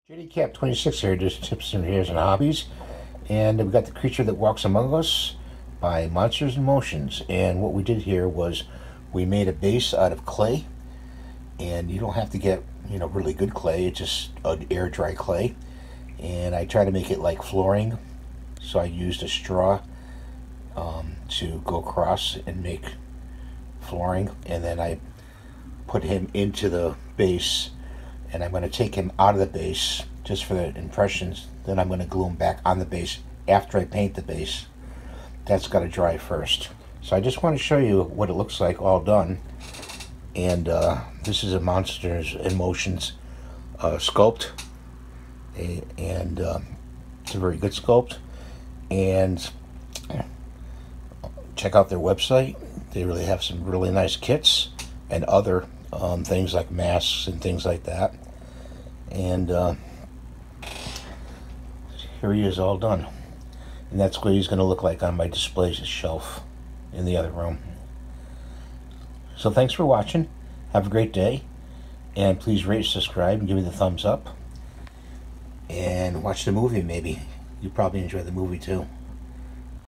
JDCap 26 here, just tips and here's and hobbies. And we've got The Creature That Walks Among Us by Monsters in Motions. And what we did here was we made a base out of clay. And you don't have to get, really good clay. It's just air dry clay. And I try to make it like flooring. So I used a straw to go across and make flooring. And then I put him into the base. And I'm going to take him out of the base just for the impressions. Then I'm going to glue him back on the base after I paint the base. That's got to dry first. So I just want to show you what it looks like all done. And this is a Monsters in Motions sculpt. And it's a very good sculpt. And check out their website. They really have some really nice kits and other things like masks and things like that. And here he is all done. And that's what he's going to look like on my display shelf in the other room. So thanks for watching. Have a great day. And please rate, subscribe, and give me the thumbs up. And watch the movie maybe. You probably enjoy the movie too.